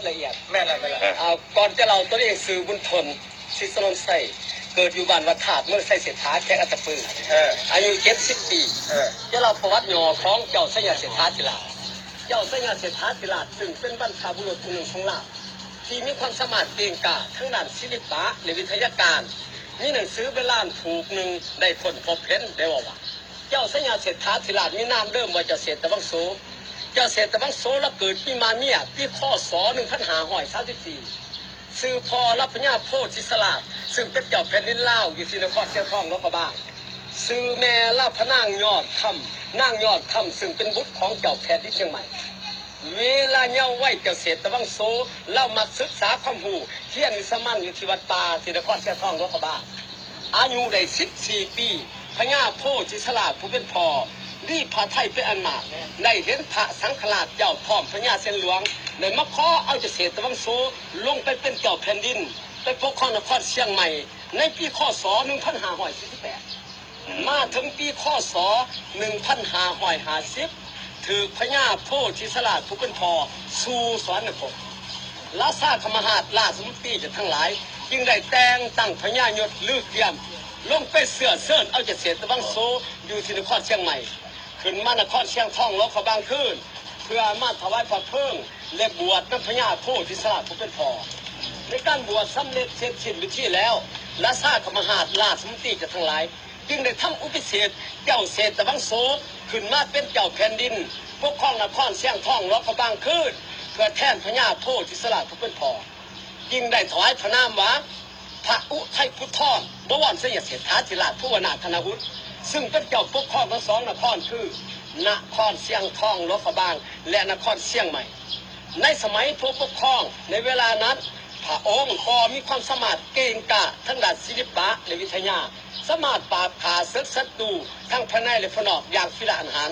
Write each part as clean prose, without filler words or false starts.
ละเอียดแม่ละก่อนจะเราตัวเองสื่อบุญทนศิษย์นนท์ใส่เกิดอยู่บ้านวัดธาตุเมื่อใส่เศรษฐาแขกอัตปืออายุ70 ปีจะเราประวัติย่อของเจ้าสัญญาเศรษฐาธิราชเจ้าสัญญาเศรษฐาธิราชซึ่งเป็นบรรพบุรุษคนหนึ่งของเราที่มีความสามารถเก่งกาจทั้งด้านศิลปะและวิทยาการมีหนังสือเป็นล้านถูกหนึ่งได้ผลพบเห็นได้ว่าเจ้าสัญญาเศรษฐาธิราชมีนามเริ่มว่าเจ้าเศรษฐวังโสเจ้าเศรษฐวังโสและเกิดปีมาเมียปีข้อศ1534สื่อพอรับพญาโพธิสลาดซึ่งเป็นเจ้าแผ่นดินลาวอยู่ที่นครเชียงทองนครบ้านสื่อแม่รับพนางยอดคำนางยอดคำซึ่งเป็นบุตรของเจ้าแผ่นดินเชียงใหม่เวลาเย้าไว้เจ้าเศรษฐวังโสเล่ามาศึกษาความรู้เที่ยงนิสมันอยู่ที่วัดป่าที่นครเชียงทองนครบ้านอายุได้14 ปีพญาโพธิสลาดผู้เป็นพ่อรีพระไทยเป็นอันมากได้เห็นพระสังฆราชเจ้าพร้อมพญาเส้นหลวงได้มาขอเอาเจ้าเศรษฐวังโสลงไปเป็นเจ้าแผ่นดินไปปกครองนครเชียงใหม่ในปีคศ1548มาถึงปีคศ1550ถือพญาโพธิสลาดผู้เป็นพ่อสู่สวรรคตราชาคมหาราชมนตรีจะทั้งหลายจึงได้แต่งตั้งพญายศลือเกียมลงไปเสื่อเซินเอาเจ้าเศรษฐวังโสอยู่ที่นครเชียงใหม่ขึ้นมานครเชียงทองลบเขาบางคืนเพื่อมาถวายพระเพลิงและบวชเป็นพญาโพธิสลาดผู้เป็นพ่อในการบวชสำเร็จเสร็จสิ้นวิธีแล้วราชาคมหาราชมนตรีจะทั้งหลายจึงได้ทำอุปเสกเจ้าเศรษฐวังโสขึ้นมาเป็นเจ้าแผ่นดินปกครองนครเชียงทองลบเขาบางคืนเพื่อแทนพญาโพธิสลาดผู้เป็นพ่อจึงได้ถวายพระนามว่าพระอุทัยพุทธรบวรสยเศรษฐาธิราชผู้วนาธนวุฒิซึ่งเป็นเจ้าปกครองทั้งสองนครคือนครเชียงทองหลวงพระบางและนครเชียงใหม่ในสมัยผู้ปกครองในเวลานั้นพระองค์ก็มีความสามารถเก่งกาจทั้งด้านศิลปะและวิทยาสามารถปราบขาศึกศัตรูทั้งภายในและภายนอกอย่างพิละอันหาร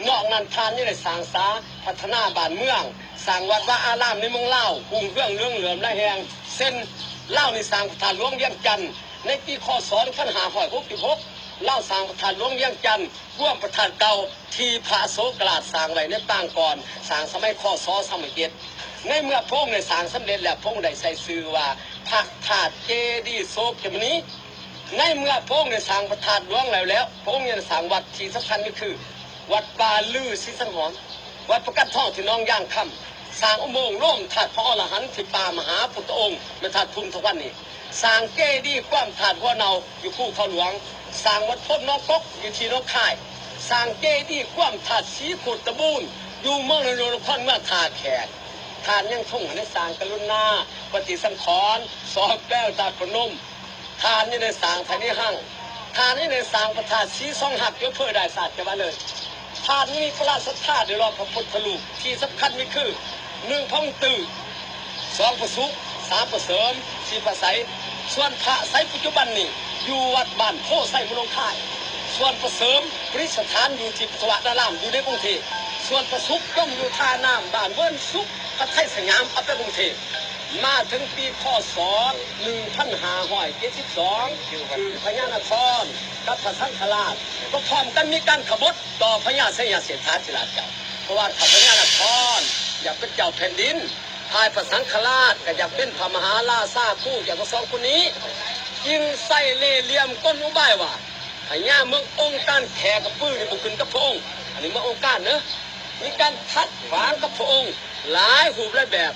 นอกนั้นท่านยังได้สร้างสาพัฒนาบ้านเมืองสร้างวัดวาอารามในเมืองเล่าหุ่งเรื่องเรื่องเหลื่อมและแหงเส้นเล่าในสร้างพระธาตุหลวงเวียงจันทร์ในปีคศ1566เล่าสร้างพระธาตุหลวงเวียงจันทร์ร่วมพระธาตุเก่าที่พระโสกราชสร้างไว้ในปางก่อนสร้างสมัยคศ27ในเมื่อพระองค์ได้สร้างสำเร็จแล้วพระองค์ได้ใส่ชื่อว่าพระธาตุเจดีย์โสเขมนีในเมื่อพระองค์ได้สร้างพระธาตุหลวงแล้วพระองค์ยังสร้างวัดที่สำคัญก็คือวัดป่าลือศรีสังหรณ์วัดประกันทองที่น้องย่างคำสร้างอุโมงค์ร่วมถาดพระอรหันต์ที่ป่ามหาพุทธองค์ในถาดทุนทวันนี้สร้างเจดีย์กว้างถาดหัวเนาอยู่คู่เขาหลวงสร้างวัดพ้นน้องกกอยู่ที่น้องค่ายสร้างเจดีย์กว้างถาดสีโคตรบูนอยู่เมืองนครเมืองท่าแขกทานยังทุ่งในสร้างกรุณาปฏิสังขรณ์สอบแก้วตาพนมทานนี่ในสร้างไทยนี่หั่งทานนี่ในสร้างประธานสีทรงหักยกเพื่อได้ศาสตร์กันมาเลยทานนี้พระราชทานโดยรอบพระพุทธรูปที่สำคัญมีคือ1พระองค์ตื่น2พระสุข3พระเสริม4พระไสส่วนพระไสปัจจุบันนี่อยู่วัดบ้านโพไซมลงค่ายส่วนพระเสริมปริสถานอยู่ที่สวัสดิ์รามอยู่ในกรุงเทพส่วนพระสุขย่อมอยู่ท่าน้ำบ้านเวิร์นสุขพระไทยสยามเอาไปกรุงเทพมาถึงปีคศ1572คือพญานครกับพระสังฆราชก็พร้อมกันมีการขบฏต่อพญาสัญญาเศรษฐาธิราชเจ้าเพราะว่าพญานครอยากเป็นเจ้าแผ่นดินทายพระสังฆราชก็อยากเป็นพระมหาราชาคู่จากทั้งสองคนนี้จึงใส่เล่ห์เหลี่ยมก้นอุบายว่าพญาเมืององค์การแขกกับปื้อนี่บุกขึ้นกับพระองค์อันนี้เมืององค์การเนอะมีการทัดขวางกับพระองค์หลายรูปหลายแบบ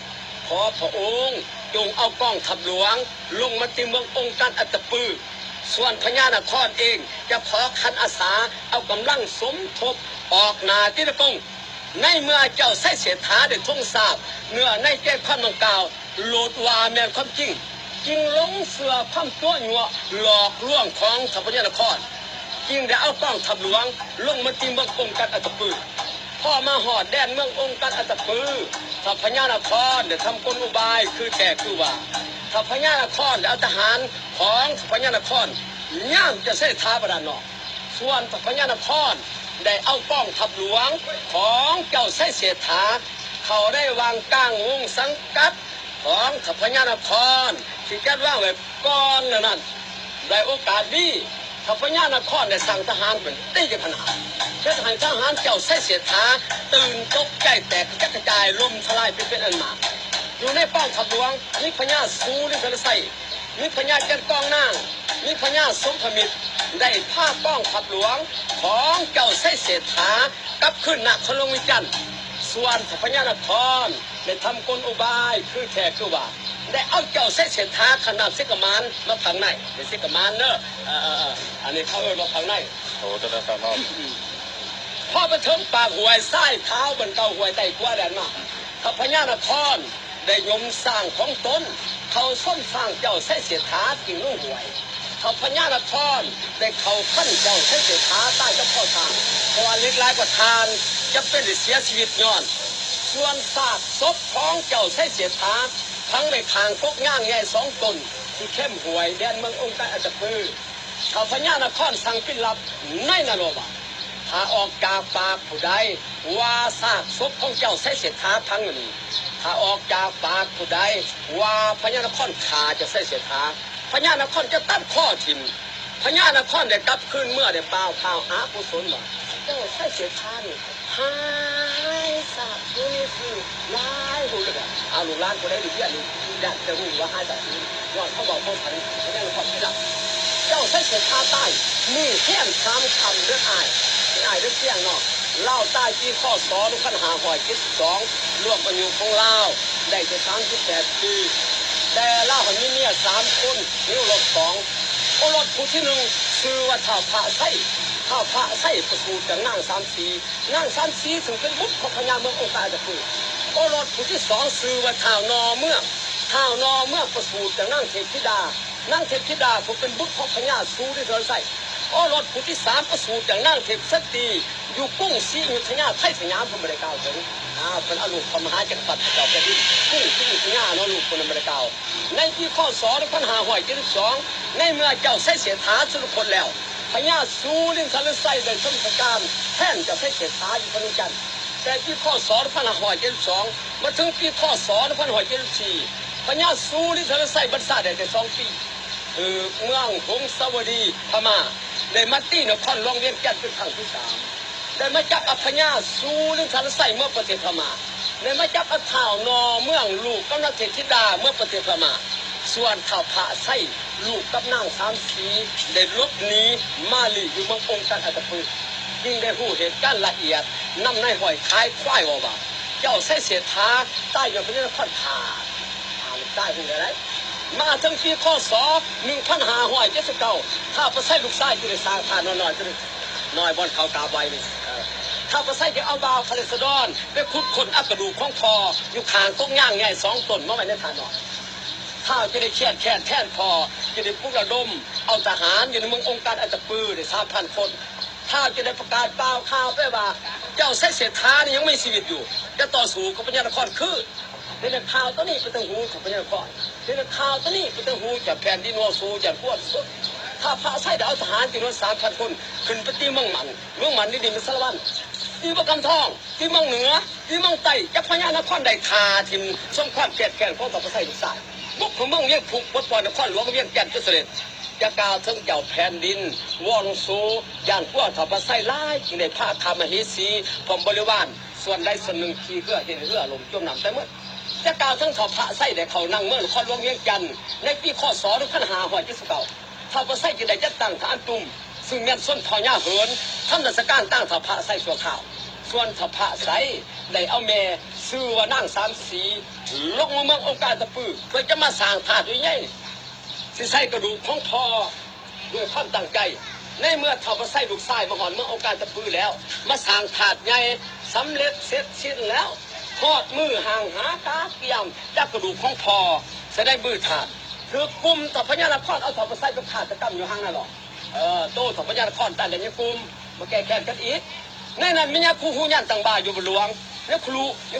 ขอพระองค์จงเอากองทัพหลวงลงมาตีเมืององค์การอัตตปือส่วนพญานครเองจะขอคันอาสาเอากำลังสมทบออกนาที่ตะกงในเมื่อเจ้าใส่เสถาได้ทงทราบเนื้อในแก้ความดังกล่าวโลดวาแมนความจริงจึงหลงเสือความตัวหยัวหลอกลวงของทัพพญานครจึงได้เอากองทัพหลวงลงมาตีเมืององค์การอัตตปือพ่อมาหอดแดนเมืององค์การอัตตปือทัพพญานครได้ทำกลอุบายคือแก่คือว่าทัพพญานครได้เอาทหารของทัพพญานครย่ามจะเสถาบดานนอกส่วนทัพพญานครได้เอากองทัพหลวงของเจ้าไส้เสถาเขาได้วางก้างวงสังกัดของทัพพญานครที่จัดว่างไว้ก่อนนั้นได้โอกาสดีทัพพญานครได้สั่งทหารเป็นตีกันขนาดเช่นให้ทหารเจ้าไส้เสถาตื่นตกใจแตกกระจายล่มทลายเป็นอันมาก อยู่ในป้องขับหลวงมีพญาสูริสรไสมีพญาเจ็ดกองนางมีพญาสมพมิตรได้ผ้าป้องขับหลวงของเจ้าไส้เศรษฐากับขึ้นหนักพลงวิจันทร์ส่วนพญานครได้ทำกลอุบายคือแขกคือว่าได้เอาเจ้าไส้เศรษฐาขนาดเสกมานมาผังในเดี๋ยวเสกมานเนอะอันนี้เขาเอ่ยมาผังในโอ้ตัวนั้นตอนนอกพอไปถึงปากหวยไส้เท้าบนเก่าหวยไต่กว่าแดนมาข้าพญานครได้ยมสร้างของตนเขาส้มสร้างเจ้าไส้เสียฐากิ่งลุ่งหวยข้าพญานครได้เขาขั้นเจ้าไส้เสียฐาใต้เจ้าพ่อทางเพราะว่าเล็กหลายกว่าทานจะเป็นเสียชีวิตย้อนส่วนซากศพของเจ้าไส้เสียฐาทั้งในทางกกย่างใหญ่สองตนที่เข้มหวยแดนเมืององค์การอาจจะพือข้าพญานครสั่งปิดลับในนรกถ้าออกจากปากผู้ใดว่าซากศพของเจ้าไส้เสียฐาพังนี้ถ้าออกจากปากผู้ใดว่าพญานครขาจะไส้เสียฐาพญานครจะตัดข้อทิมพญานครได้กลับคืนเมื่อได้เปล่าข่าวหากุศลว่าเจ้าไส้เสียฐานี่หายสาบสูญคือลายหูเลยเอาลูกหลานคนได้ดูเยี่ยมอยากจะรู้ว่าหายสาบสูญย้อนเขาบอกเขาพันพญานครไม่ได้เจ้าไส้เสียฐาใต้มือแข้งทำคำเลือดอายอายเลือดเที่ยงเนาะเล่าใต้ที่ข้อสอลูกขันหาหอย72รวมอายุของเล่าได้จะ38 ปีแต่เล่าคนนี้เนี่ย3 คนนิ้วรถ2โอรถผู้ที่1ชื่อว่าท้าวพระไส้ท้าวพระไส้ประสูติจากนาง34นาง34ถึงเป็นบุตรของพญาเมืององค์การจะคือโอรถผู้ที่2ชื่อว่าท้าวนอเมืองท้าวนอเมืองประสูติจากนางเทพธิดานางเทพธิดาผู้เป็นบุตรของพญาสูริสรไสโอรสผู้ที่3ประสูติจากนางเทพสตรีอยู่กุ้งศรีอยุธยาไทยสยามพระมรดาถึงเป็นอนุพระมหาจักรพรรดิเจ้าแผ่นดินกุ้งศรีอยุธยาเนาะลูกคนมรดาในปีข้อ2572ในเมื่อเจ้าไส้เสียฐาสุรพลแล้วพญาสูริสรไสได้ทำการแทนเจ้าไส้เสียฐาอยู่พนุจันทร์แต่ปีข้อ2572มาถึงปีข้อ2574พญาสูริสรไสบรรษาได้แต่2 ปีเมืองหงสาวดีพม่าได้มาตีนครหลวงเวียงจันทร์เป็นครั้งที่3ได้มาจับอพญาสูริสรไสเมื่อประเทศพม่าได้มาจับอท้าวนอเมืองลูกกำนันเทพธิดาเมื่อประเทศพม่าส่วนท้าวพระไสลูกกับนาง34ได้ลบหนีมาลีอยู่เมืององค์การอัตภึกยิ่งได้รู้เหตุการณ์ละเอียดนำในหอยคายควายว่าเจ้าไส้เสียฐาใต้อยู่พญานครขาใต้หูอะไรมาถึงปีข้อ2579ถ้าประไสลูกชายจะได้สร้างทานน้อยๆจะได้น้อยบนเขากาใบนี่ถ้าประไสจะเอาบาวคาเลสดอนไปขุดคนอักกระดูกของคออยู่ข้างต้นย่างใหญ่2 ต้นเมื่อไว้ในทานหน่อยถ้าจะได้แค่แท่นพอจะได้พุกระดมเอาทหารอยู่ในเมืององค์การอัตปือได้3,000 คนถ้าจะได้ประกาศเปล่าข่าวไปว่าเจ้าไส้เศรษฐานี่ยังไม่ชีวิตอยู่จะต่อสู้กับพญานครคือในข่าวตัวนี้เป็นตัวหูของพญานครในข่าวตัวนี้เป็นตัวหูจากแผ่นดินโนซูจากพวกสุดถ้าพระไส้ดาวทหารจำนวน3,000 คนขึ้นไปตีเมืองมันนี่ดีมันสารวัตรตีประกำทองตีเมืองเหนือตีเมืองใต้จะพญานครได้คาทิมสมความเกลียดแค้นของพระไส้ทุกสายบุกของเมืองเวียงผูกวัดปอนนครหลวงเวียงแก่นจะเสด็จจะกล่าวถึงเจ้าแผ่นดินวอนซูย่านพวกถ้าพระไส้ไล่จึงได้พาคามเหสีผมบริวารส่วนใดส่วนหนึ่งขี่เรือเห็นเรือลมจมน้ำแต่เมื่อจะกล่าวทั้งท้าวพระไส้ได้เขานั่งเมื่อนครหลวงเวียงจันทร์ในปีข้อ2579ท้าวพระไส้จึงได้จัดตั้งฐานตุ่มซึ่งแม่นส้นพญาเหินทำราชการตั้งท้าวพระไส้ชั่วคราวส่วนท้าวพระไส้ได้เอาแม่ชื่อว่านาง34ลงมาเมืององค์การตะปือเพื่อจะมาสร้างถาดด้วยไงสิใส่กระดูกของพอด้วยความตั้งใจในเมื่อท้าวพระไส้ลูกชายมาหอนเมืององค์การตะปือแล้วมาสร้างถาดใหญ่สำเร็จเสร็จสิ้นแล้วทอดมือห่างหากาเกี่ยมจากกระดูกของพอจะได้มือถาดคือกลุ่มต่อพญานครเอาท้าวพระไส้ไปขาดตะกรรมอยู่ห่างนั่นหรอโตท้าวพญานครแต่เดี๋ยวยังกลุ่มมาแก้แค้นกันอีกในนั้นมีเนี่ยครูหูยันต่างบ่าอยู่บนหลวงเนี่ยค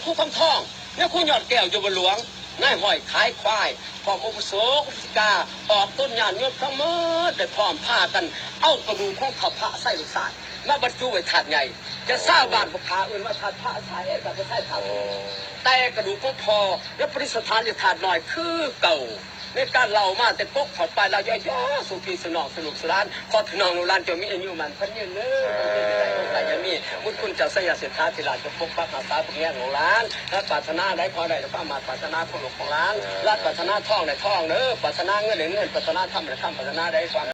รูคำทองเนี่ยครูยอดแก้วอยู่บนหลวงนายห้อยขายควายพร้อมอุปโสอุปสิกาออกต้นยานยศทั้งหมดได้พร้อมผ้ากันเอากระดูกของท้าวพระไส้ลูกชายมาบรรจุไว้ถาดใหญ่จะทราบบ้านพวกขาอื่นว่าถาดพระไส้กับพระไส้ถาดแต่กระดูกของพอและปริสถานจะถาดหน่อยคือเก่า ในการเล่ามาแต่กกถอดไปเราย่อๆสุขีสนองสนุกสนานขอถนองนุรานจะมีอายุมันพันยืนเนื้อมันจะมีมุดคุณเจ้าสยามเศรษฐาธิราชจะปกปักรักษาพวกแง่ของร้านและปรารถนาได้ขอได้แล้วก็มาปรารถนาของหลวงของร้านและปรารถนาท่องในท่องเนื้อปรารถนาเงินในเงินปรารถนาทำในทำปรารถนาได้ความ